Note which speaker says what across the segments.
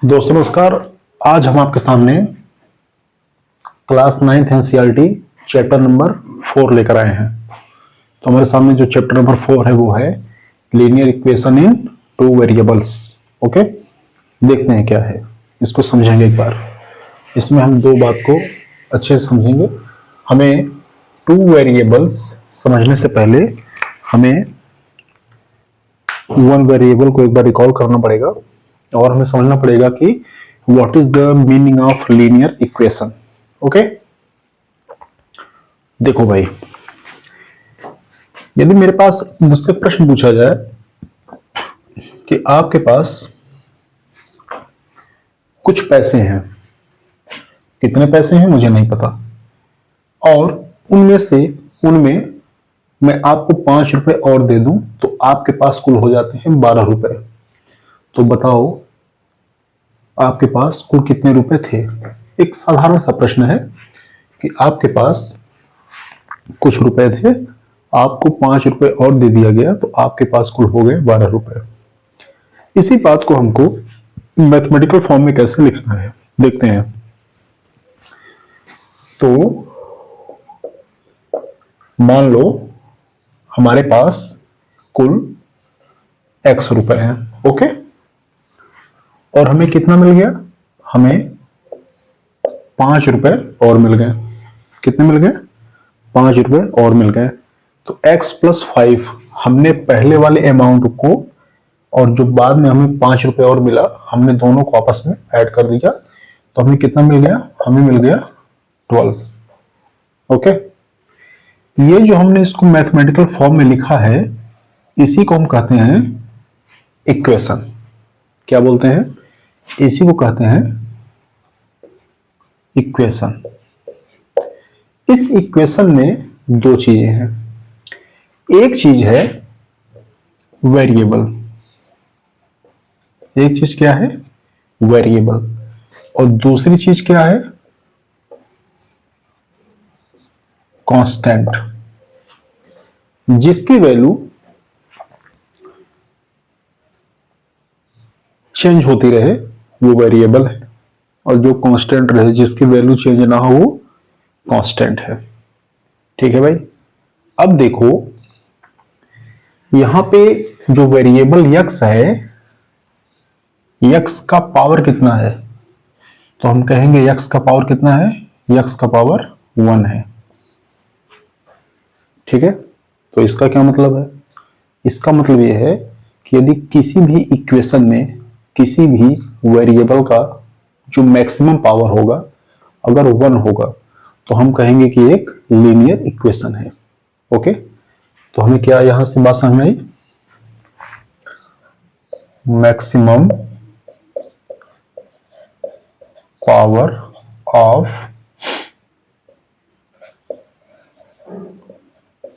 Speaker 1: दोस्तों नमस्कार। आज हम आपके सामने class 9th NCERT chapter number 4 लेकर आए हैं। तो हमारे सामने जो चैप्टर नंबर 4 है वो है लीनियर इक्वेशन इन टू वेरिएबल्स। ओके, देखते हैं क्या है, इसको समझेंगे एक बार। इसमें हम दो बात को अच्छे से समझेंगे। हमें टू वेरिएबल्स समझने से पहले हमें वन वेरिएबल को एक बार रिकॉल करना पड़ेगा और हमें समझना पड़ेगा कि what is the meaning of linear equation. Okay, देखो भाई, यदि मेरे पास मुझसे प्रश्न पूछा जाए कि आपके पास कुछ पैसे हैं, कितने पैसे हैं मुझे नहीं पता, और उनमें मैं आपको 5 रुपए और दे दूं तो आपके पास कुल हो जाते हैं 12 रुपए। तो बताओ आपके पास कुल कितने रुपए थे। एक साधारण सा प्रश्न है कि आपके पास कुछ रुपए थे, आपको 5 रुपए और दे दिया गया तो आपके पास कुल हो गए 12 रुपए। इसी बात को हमको मैथमेटिकल फॉर्म में कैसे लिखना है देखते हैं। तो मान लो हमारे पास कुल x रुपए हैं। ओके, और हमें कितना मिल गया, हमें 5 रुपए और मिल गए। कितने मिल गए, 5 रुपए और मिल गए। तो x प्लस 5 हमने पहले वाले अमाउंट को, और जो बाद में हमें 5 रुपए और मिला, हमने दोनों को आपस में ऐड कर दिया तो हमें कितना मिल गया, हमें मिल गया 12। ओके, ये जो हमने इसको मैथमेटिकल फॉर्म में लिखा है इसी को हम कहते हैं इक्वेशन। क्या बोलते हैं, इसी को कहते हैं इक्वेशन। इस इक्वेशन में दो चीजें हैं। एक चीज है वेरिएबल, एक चीज क्या है, वेरिएबल, और दूसरी चीज क्या है, कांस्टेंट, जिसकी वैल्यू चेंज होती रहे वो वेरिएबल है, और जो कांस्टेंट रहे जिसकी वैल्यू चेंज ना हो वो कांस्टेंट है। ठीक है भाई। अब देखो यहां पे जो वेरिएबल x है, x का पावर कितना है, तो हम कहेंगे x का पावर कितना है, x का पावर 1 है। ठीक है, तो इसका क्या मतलब है, इसका मतलब यह है कि यदि किसी भी इक्वेशन में किसी भी वेरिएबल का जो मैक्सिमम पावर होगा अगर 1 होगा तो हम कहेंगे कि एक लीनियर इक्वेशन है। ओके, तो हमें क्या यहां से बात समझ में आई, maximum power of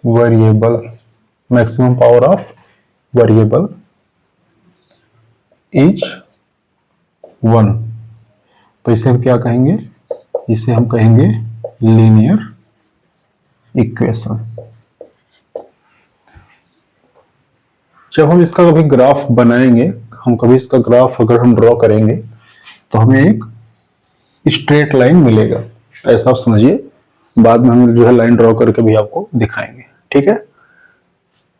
Speaker 1: variable, maximum power of variable is 1। तो इसे हम क्या कहेंगे, इसे हम कहेंगे लीनियर इक्वेशन। जब हम इसका कभी ग्राफ बनाएंगे, हम कभी इसका ग्राफ अगर हम ड्रॉ करेंगे तो हमें एक स्ट्रेट लाइन मिलेगा, ऐसा आप समझिए। बाद में हम जो है लाइन ड्रॉ करके भी आपको दिखाएंगे। ठीक है,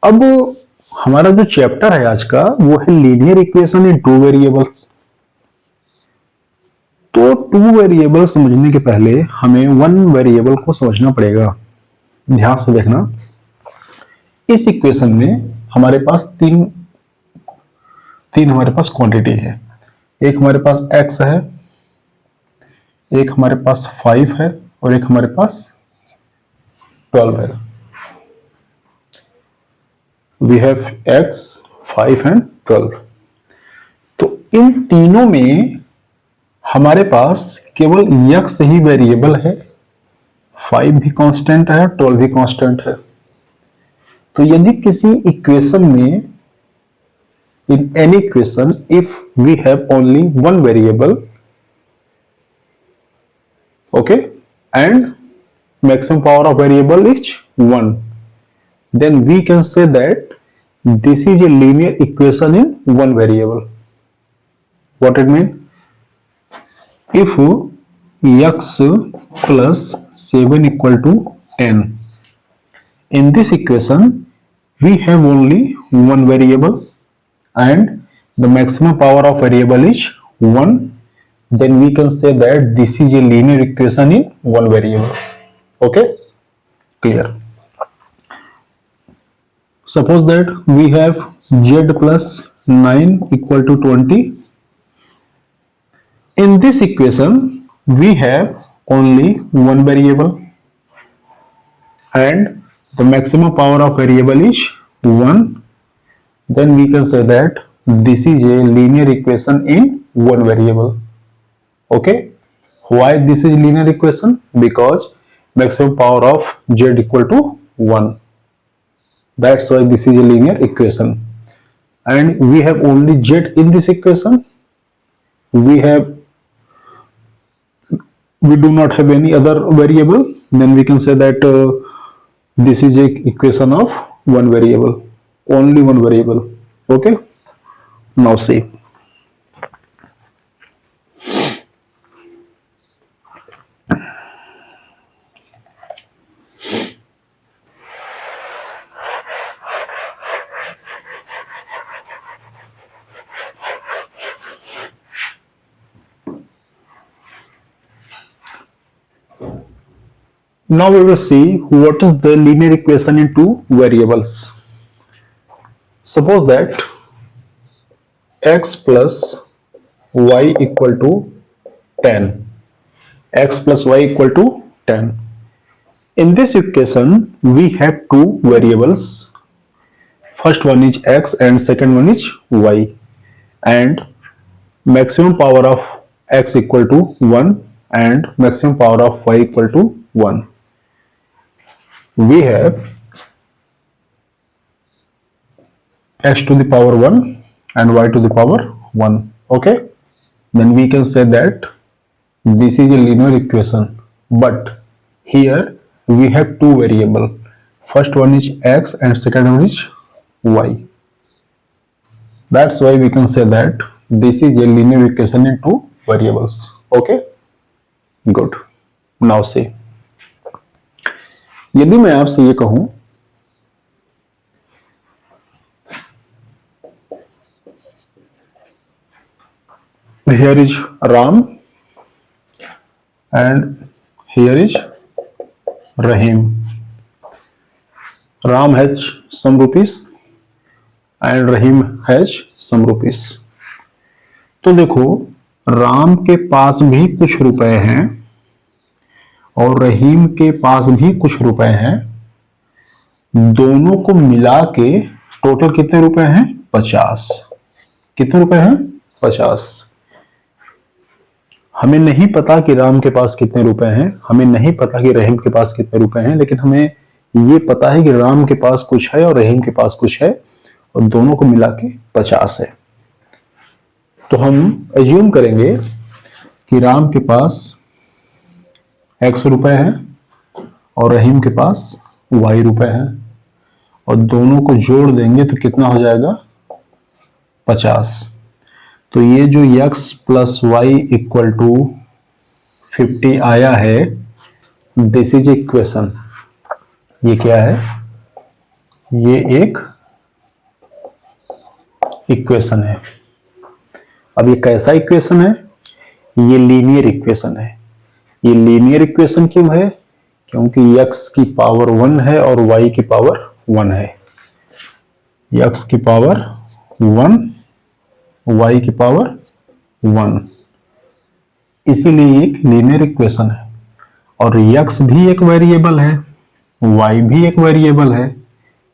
Speaker 1: अब हमारा जो चैप्टर है आज का वो है लीनियर इक्वेशन इन टू वेरिएबल्स। तो टू वेरिएबल समझने के पहले हमें वन वेरिएबल को समझना पड़ेगा। ध्यान से देखना, इस इक्वेशन में हमारे पास तीन हमारे पास क्वांटिटी है। एक हमारे पास x है, एक हमारे पास 5 है, और एक हमारे पास 12 है। We have x, 5 and 12। तो इन तीनों में हमारे पास केवल x ही वेरिएबल है, 5 भी कांस्टेंट है, 12 भी कांस्टेंट है। तो यदि किसी इक्वेशन में, in any equation, if we have only one variable, okay, and maximum power of variable is 1, then we can say that this is a linear equation in one variable. What it mean? if x plus 7 equal to 10, in this equation we have only one variable and the maximum power of variable is 1, then we can say that this is a linear equation in one variable. Okay, clear? Suppose that we have z plus 9 equal to 20. In this equation we have only one variable and the maximum power of variable is 1, then we can say that this is a linear equation in one variable. Okay, why this is linear equation? Because maximum power of z equal to 1, that's why this is a linear equation. And we have only z in this equation, we do not have any other variable, then we can say that this is a equation of one variable, only one variable. Okay, now see, now we will see what is the linear equation in two variables. Suppose that x plus y equal to 10, x plus y equal to 10. In this equation we have two variables, first one is x and second one is y, and maximum power of x equal to 1 and maximum power of y equal to 1. We have x to the power 1 and y to the power 1. Okay, then we can say that this is a linear equation, but here we have two variables, first one is x and second one is y. That's why we can say that this is a linear equation in two variables. Okay, good. Now see, यदि मैं आपसे ये कहूं here is Ram and here is Rahim. Ram has some rupees and Rahim has some rupees. तो देखो, राम के पास भी कुछ रुपए हैं और रहीम के पास भी कुछ रुपए हैं, दोनों को मिला के टोटल कितने रुपए हैं? 50. कितने रुपए हैं? 50. हमें नहीं पता कि राम के पास कितने रुपए हैं, हमें नहीं पता कि रहीम के पास कितने रुपए हैं, लेकिन हमें ये पता है कि राम के पास कुछ है और रहीम के पास कुछ है और दोनों को मिला के 50 है. तो हम एज्यूम करेंगे कि राम के पास x रुपए है और रहीम के पास y रुपए है और दोनों को जोड़ देंगे तो कितना हो जाएगा? 50. तो ये जो x plus y equal to 50 आया है, दिस इज इक्वेशन. ये क्या है? ये एक इक्वेशन है. अब ये कैसा इक्वेशन है? ये लीनियर इक्वेशन है. ये लीनियर इक्वेशन क्यों है? क्योंकि x की पावर 1 है और y की पावर 1 है. x की पावर 1, y की पावर 1, इसीलिए एक लीनियर इक्वेशन है. और x भी एक वेरिएबल है, y भी एक वेरिएबल है,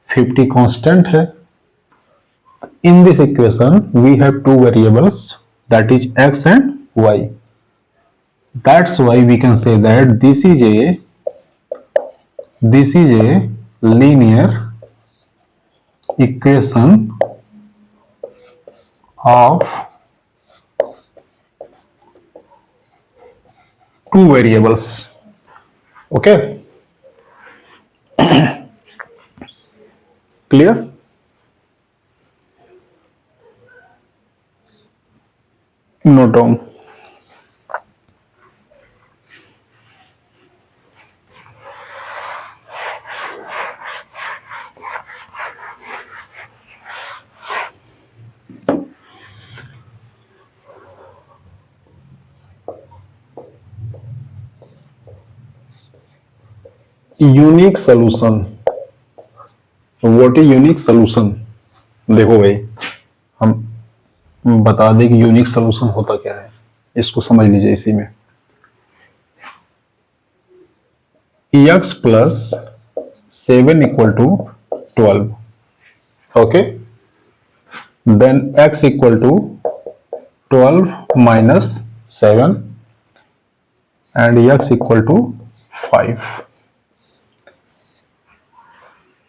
Speaker 1: 50 कांस्टेंट है. In this equation we have two variables, that is x and y. That's why we can say that this is a linear equation of two variables. Okay, clear? Note down. Unique solution, what is unique solution? देखो भाई, हम बता दें कि unique solution होता क्या है, इसको समझ लीजिए। इसी में x plus 7 equal to 12, okay, then x equal to 12 minus 7 and x equal to 5.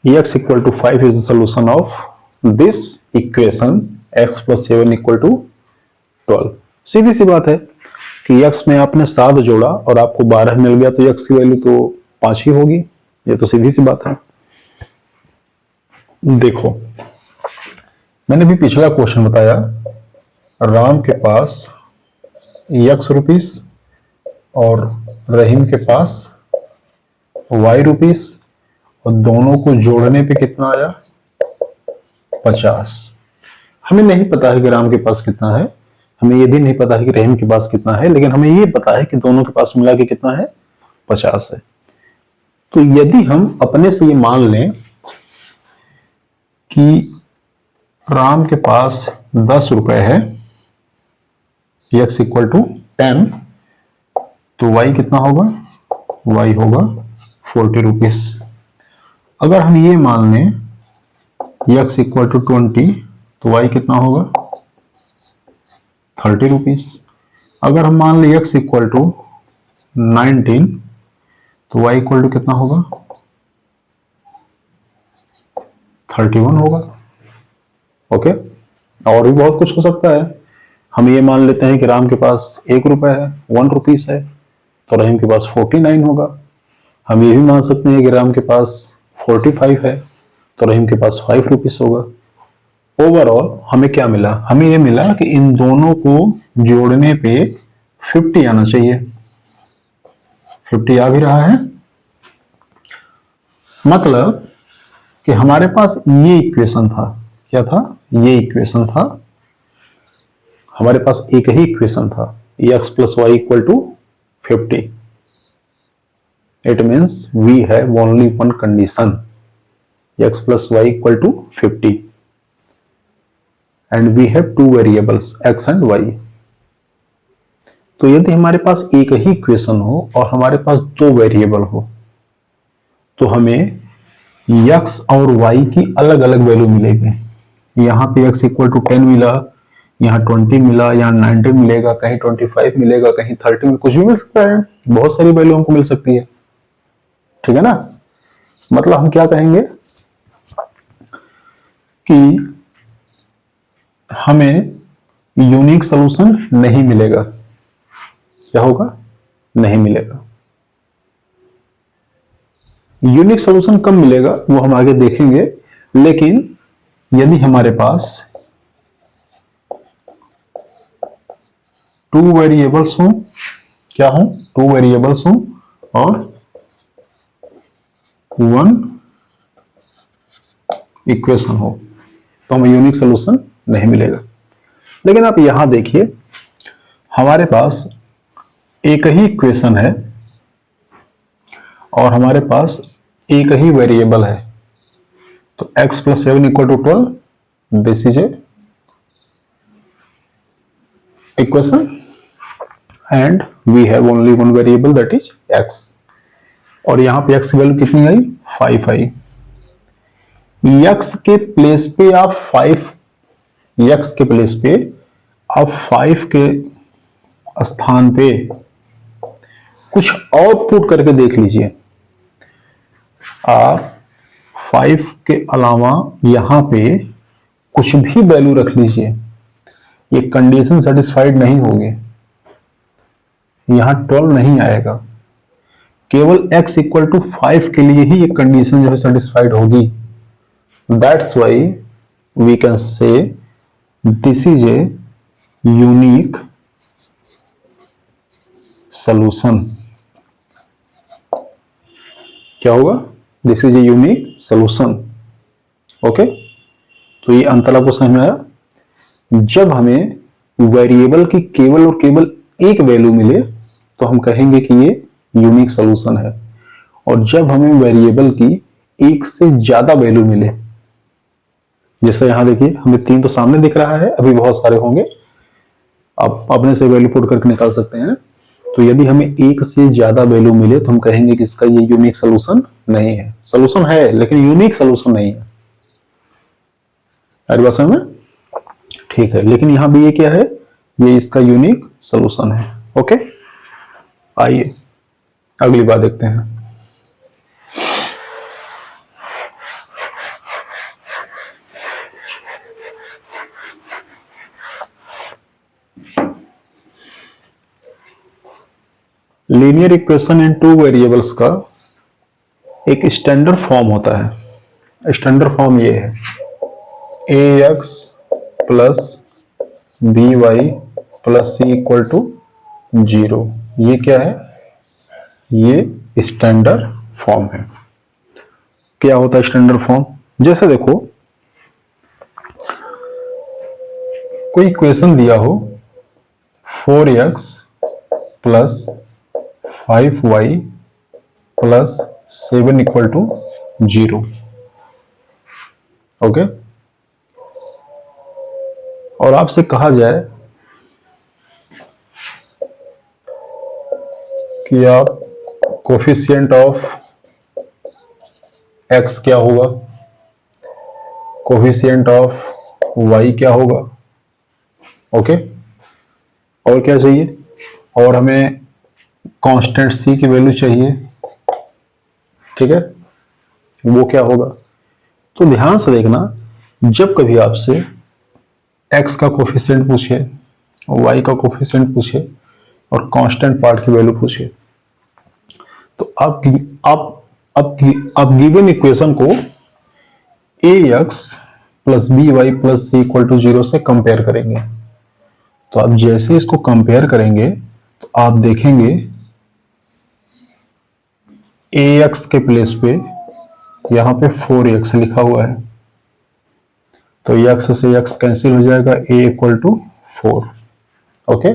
Speaker 1: X equal to 5 is the solution of this equation x plus 7 equal to 12. सीधी सी बात है कि x में आपने 7 जोड़ा और आपको 12 मिल गया, तो x की वैल्यू तो 5 ही होगी। ये तो सीधी सी बात है। देखो, मैंने भी पिछला क्वेश्चन बताया, राम के पास x रुपीस और रहीम के पास y रुपीस, और दोनों को जोड़ने पे कितना आया? 50। हमें नहीं पता है कि राम के पास कितना है, हमें ये भी नहीं पता है कि रहीम के पास कितना है, लेकिन हमें ये पता है कि दोनों के पास मिला के कितना है? 50 है। तो यदि हम अपने से ये मान लें कि राम के पास 10 रुपए है, x इक्वल टू 10, तो y कितना होगा? y होगा 40 रुपीस। अगर हम ये मान लें x इक्वल टू 20, तो y कितना होगा? 30 रुपीस। अगर हम मान लें x इक्वल टू 19, तो y इक्वल टू कितना होगा? 31 होगा। ओके, और भी बहुत कुछ हो सकता है। हम ये मान लेते हैं कि राम के पास 1 रुपए है, 1 रुपीस है, तो रहीम के पास 49 होगा। हम ये भी मान सकते हैं कि राम के पास 45 है, तो रहीम के पास 5 रुपीस होगा। ओवरऑल हमें क्या मिला? हमें ये मिला कि इन दोनों को जोड़ने पे 50 आना चाहिए। 50 आ भी रहा है, मतलब कि हमारे पास ये इक्वेशन था। क्या था? ये इक्वेशन था। हमारे पास एक ही इक्वेशन था, x plus y equal to 50. It means we have only one condition, x plus y equal to 50, and we have two variables x and y. तो यदि हमारे पास एक ही इक्वेशन हो और हमारे पास दो वेरिएबल हो, तो हमें x और y की अलग अलग वैल्यू मिलेगी। यहाँ पे x इक्वल टू 10 मिला, यहाँ 20 मिला, यहाँ 19 मिलेगा, कहीं 25 मिलेगा, कहीं 30 में कुछ भी मिल सकता है। बहुत सारी वैल्यू हमको मिल सकती है, ठीक है ना। मतलब हम क्या कहेंगे कि हमें यूनिक सॉल्यूशन नहीं मिलेगा। क्या होगा? नहीं मिलेगा। यूनिक सॉल्यूशन कब मिलेगा वो हम आगे देखेंगे, लेकिन यदि हमारे पास टू वेरिएबल्स हो, क्या हो? टू वेरिएबल्स हो और वन इक्वेशन हो, तो हमें यूनिक सॉल्यूशन नहीं मिलेगा। लेकिन आप यहां देखिए, हमारे पास एक ही इक्वेशन है और हमारे पास एक ही वेरिएबल है, तो x plus 7 equal to 12, this is a equation and we have only one variable that is x, और यहां पे x की वैल्यू कितनी आई? 5 आई। x के प्लेस पे आप 5, x के प्लेस पे आप 5 के स्थान पे कुछ और पुट करके देख लीजिए। आप 5 के अलावा यहां पे कुछ भी वैल्यू रख लीजिए, ये कंडीशन सेटिस्फाइड नहीं होगी, यहां 12 नहीं आएगा। केवल x इक्वल टू 5 के लिए ही ये कंडीशन जो है सेटिस्फाइड होगी। That's why we can say this is a unique solution. क्या होगा? This is a unique solution. Okay, तो ये अंतर आपको समझ में आया। जब हमें वेरिएबल की केवल और केवल एक वैल्यू मिले तो हम कहेंगे कि ये यूनिक सॉल्यूशन है, और जब हमें वेरिएबल की एक से ज्यादा वैल्यू मिले, जैसे यहां देखिए हमें 3 तो सामने दिख रहा है, अभी बहुत सारे होंगे, आप अपने से वैल्यू पुट करके निकाल सकते हैं। तो यदि हमें एक से ज्यादा वैल्यू मिले तो हम कहेंगे कि इसका ये यूनिक सोल्यूशन नहीं है। सोल्यूशन है लेकिन यूनिक सोल्यूशन नहीं है। हमारी बात समझ में? ठीक है, लेकिन यहां भी ये क्या है, ये इसका यूनिक सोल्यूशन है। ओके, आइए अगली बात देखते हैं। लीनियर इक्वेशन इन टू वेरिएबल्स का एक स्टैंडर्ड फॉर्म होता है। स्टैंडर्ड फॉर्म ये है, a x plus b y plus c equal to 0। ये क्या है, ये स्टैंडर्ड फॉर्म है। क्या होता है स्टैंडर्ड फॉर्म? जैसे देखो कोई इक्वेशन दिया हो 4x plus 5y plus 7 equal to 0। Okay, और आपसे कहा जाए कि आप कोफिशिएंट ऑफ x क्या होगा, कोफिशिएंट ऑफ y क्या होगा। ओके, और क्या चाहिए, और हमें कांस्टेंट c की वैल्यू चाहिए। ठीक है, वो क्या होगा। तो ध्यान से देखना, जब कभी आपसे x का कोफिशिएंट पूछे, y का कोफिशिएंट पूछे और कांस्टेंट पार्ट की वैल्यू पूछे, तो आप गिवन इक्वेशन को ax plus b y plus c equal to 0 से कंपेयर करेंगे। तो आप जैसे इसको कंपेयर करेंगे तो आप देखेंगे ax के प्लेस पे यहां पे 4x लिखा हुआ है, तो x से x कैंसिल हो जाएगा, a इक्वल टू 4। ओके,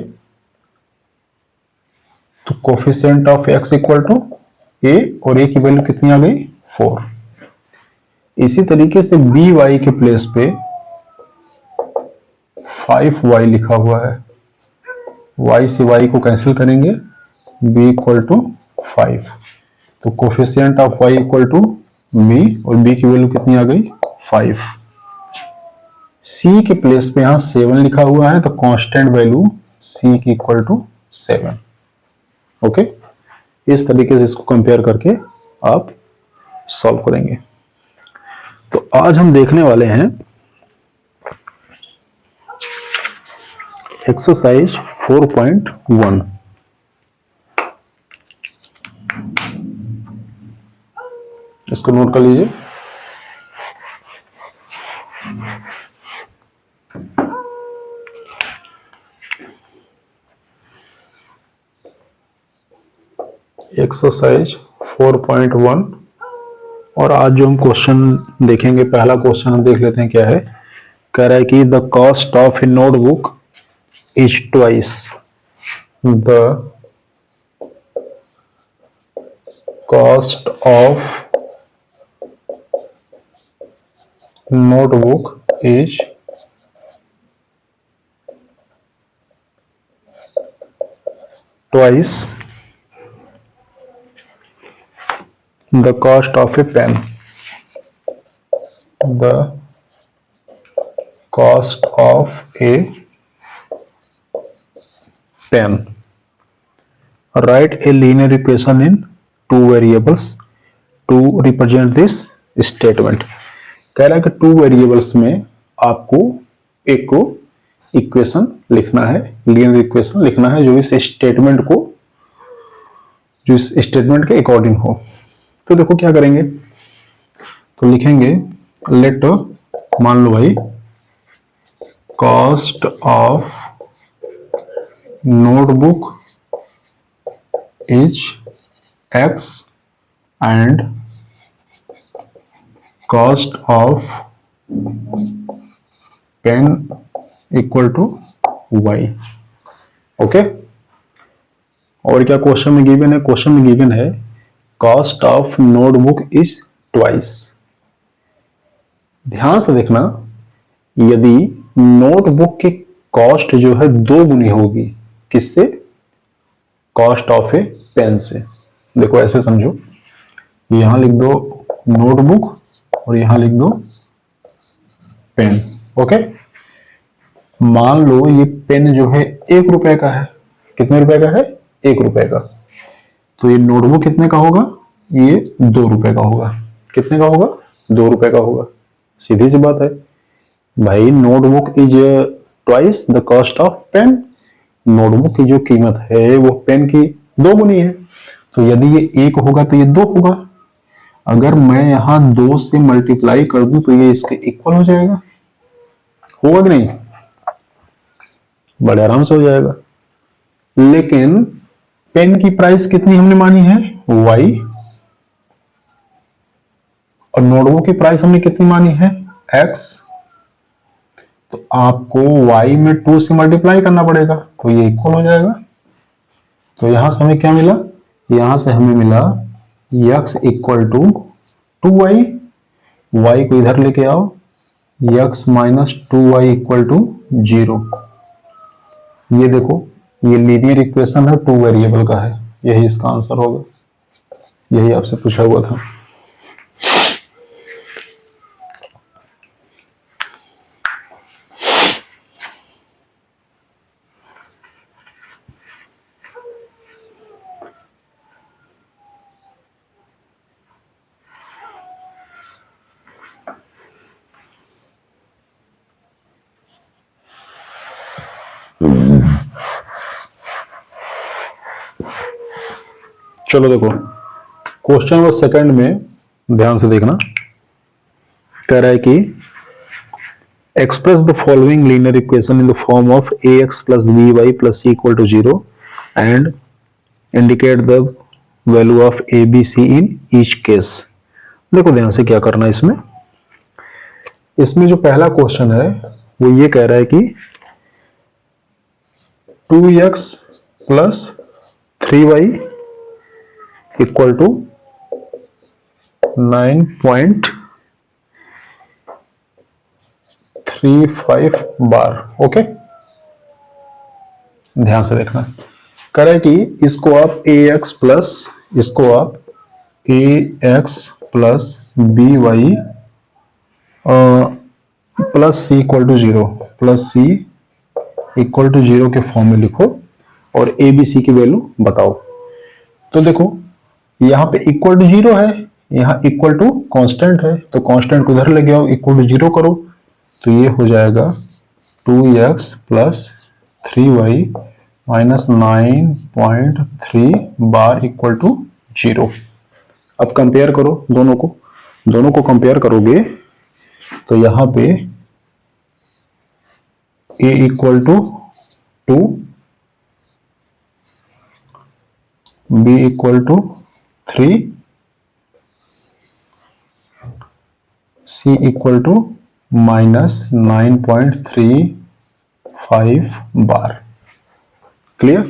Speaker 1: तो coefficient of x equal to a, और a की वैल्यू कितनी आ गई, 4। इसी तरीके से बी वाई के प्लेस पे 5y लिखा हुआ है, y से y को कैंसिल करेंगे, b इक्वल टू 5। तो coefficient of y equal to b, और b की वैल्यू कितनी आ गई, 5। c के प्लेस पे यहां 7 लिखा हुआ है, तो कांस्टेंट वैल्यू c की इक्वल टू 7। ओके, इस तरीके से इसको कंपेयर करके आप सॉल्व करेंगे। तो आज हम देखने वाले हैं एक्सरसाइज 4.1। इसको नोट कर लीजिए। एक्सरसाइज 4.1, और आज जो हम क्वेश्चन देखेंगे, पहला क्वेश्चन हम देख लेते हैं क्या है। कह रहा है कि the cost of A notebook is twice the cost of notebook is twice the cost of a pen. The cost of a pen. Write a linear equation in two variables to represent this statement. कह रहा है कि 2 variables में आपको एक को equation लिखना है, लीनियर इक्वेशन लिखना है जो इस स्टेटमेंट को, जो इस स्टेटमेंट के अकॉर्डिंग हो। तो देखो क्या करेंगे, तो लिखेंगे लेट, मान लो भाई cost of notebook is x and cost of pen equal to y। Okay, और क्या क्वेश्चन में गिवन है, क्वेश्चन में गिवन है cost of notebook is twice. ध्यान से देखना, यदि नोटबुक की कॉस्ट जो है 2 गुनी होगी, किससे? कॉस्ट ऑफ ए पेन से। देखो ऐसे समझो, यहां लिख दो नोटबुक और यहां लिख दो पेन। ओके, मान लो ये पेन जो है 1 रुपए का है। कितने रुपए का है? 1 रुपए का। तो ये नोटबुक कितने का होगा? ये 2 रुपए का होगा। कितने का होगा? 2 रुपए का होगा। सीधी सी बात है भाई, notebook is twice the cost of pen. Notebook की जो कीमत है वो पेन की 2 गुनी है। तो यदि ये 1 होगा तो ये 2 होगा। अगर मैं यहां 2 से मल्टीप्लाई कर दूं तो ये इसके इक्वल हो जाएगा। होगा कि नहीं? बड़े आराम से हो जाएगा। लेकिन पेन की प्राइस कितनी हमने मानी है? y, और नोटबुक की प्राइस हमने कितनी मानी है? x। तो आपको y में 2 से मल्टीप्लाई करना पड़ेगा, तो ये इक्वल हो जाएगा। तो यहां से हमें क्या मिला? यहां से हमें मिला x equal to 2y। y को इधर लेके आओ, x minus 2y equal to 0। ये देखो, ये लीनियर इक्वेशन है, 2 वेरिएबल का है। यही इसका आंसर होगा। यही आपसे पूछा हुआ था। चलो देखो, क्वेश्चन नंबर सेकंड में ध्यान से देखना। कह रहा है कि express the following linear equation in the form of ax plus by plus c equal to 0 and indicate the value of a b c in each case. देखो ध्यान से क्या करना है इसमें। इसमें जो पहला क्वेश्चन है वो ये कह रहा है कि 2x plus 3y equal to 9.35 bar. Okay, ध्यान से देखना। कह रहा है कि इसको आप ax plus by plus c equal to 0 के फॉर्म में लिखो और ए बी सी की वैल्यू बताओ। तो देखो यहाँ पे इक्वल टू 0 है, यहाँ इक्वल टू कांस्टेंट है, तो कांस्टेंट को उधर लेके आओ, इक्वल टू 0 करो, तो ये हो जाएगा 2x plus 3y minus 9.3 bar equal to 0। अब कंपेयर करो दोनों को कंपेयर करोगे तो यहाँ पे a equal to 2, b equal to 3, c equal to minus 9.35 bar. Clear?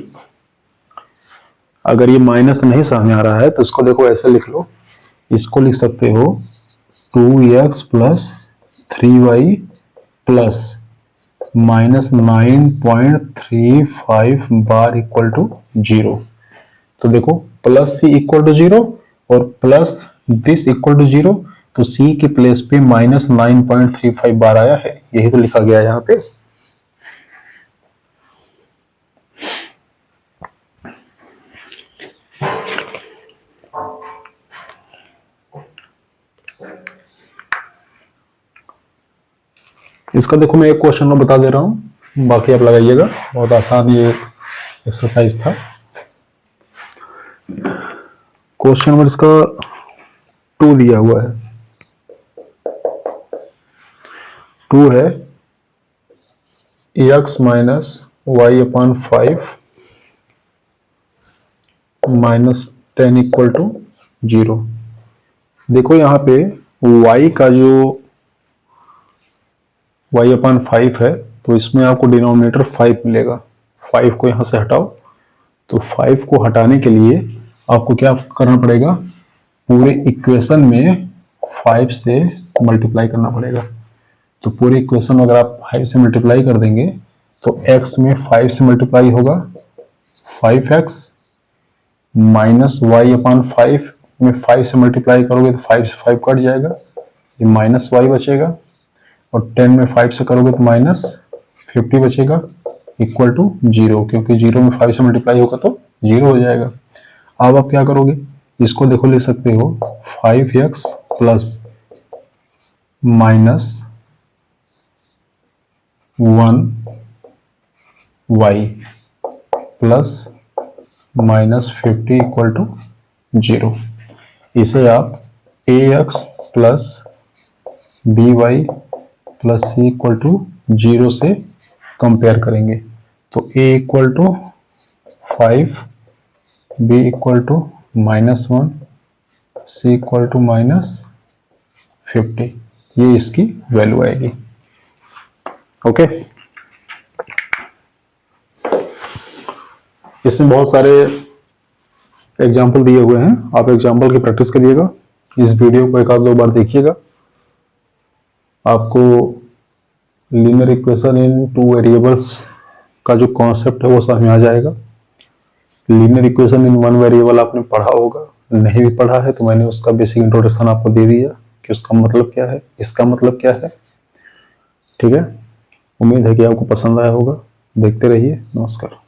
Speaker 1: अगर ये माइनस नहीं समझ में आ रहा है तो इसको देखो ऐसे लिख लो। इसको लिख सकते हो 2x plus 3y plus minus 9.35 bar equal to 0। तो देखो प्लस सी इक्वल टू 0 और प्लस दिस इक्वल टू 0, तो सी के प्लेस पे माइनस 9.35 बार आया है। यही तो लिखा गया है यहाँ पे। इसका देखो मैं एक क्वेश्चन में बता दे रहा हूं, बाकी आप लगाइएगा। बहुत आसान ये एक्सरसाइज था। क्वेश्चन नंबर इसका 2 दिया हुआ है। 2 है x minus y upon 5 minus 10 equal to 0। देखो यहाँ पे y का जो y अपॉन 5 है, तो इसमें आपको डिनोमिनेटर 5 मिलेगा। 5 को यहाँ से हटाओ, तो 5 को हटाने के लिए आपको क्या करना पड़ेगा? पूरे इक्वेशन में 5 से मल्टीप्लाई करना पड़ेगा। तो पूरे इक्वेशन अगर आप 5 से मल्टीप्लाई कर देंगे तो x में 5 से मल्टीप्लाई होगा 5x माइनस वाई अपान 5 में 5 से मल्टीप्लाई करोगे तो 5 से 5 कट जाएगा, ये माइनस वाई बचेगा, और 10 में 5 से करोगे तो माइनस 50 बचेगा, इक्वल टू 0, क्योंकि 0 में 5 से मल्टीप्लाई होगा तो 0 हो जाएगा। अब आप क्या करोगे, इसको देखो लिख सकते हो 5x plus minus 1y plus minus 50 equal to 0। इसे आप ax plus by plus c equal to 0 से कंपेयर करेंगे। तो a equal to 5, b equal to -1, c equal to -50, ये इसकी वैल्यू आएगी। ओके, इसमें बहुत सारे एग्जाम्पल दिए हुए हैं, आप एग्जाम्पल की प्रैक्टिस करिएगा। इस वीडियो को एक आध दो बार देखिएगा, आपको लीनियर इक्वेशन इन 2 वेरिएबल्स का जो कॉन्सेप्ट है वो समझ में आ जाएगा। लीनियर इक्वेशन इन 1 वेरिएबल आपने पढ़ा होगा, नहीं भी पढ़ा है तो मैंने उसका बेसिक इंट्रोडक्शन आपको दे दिया कि उसका मतलब क्या है, इसका मतलब क्या है। ठीक है, उम्मीद है कि आपको पसंद आया होगा। देखते रहिए। नमस्कार।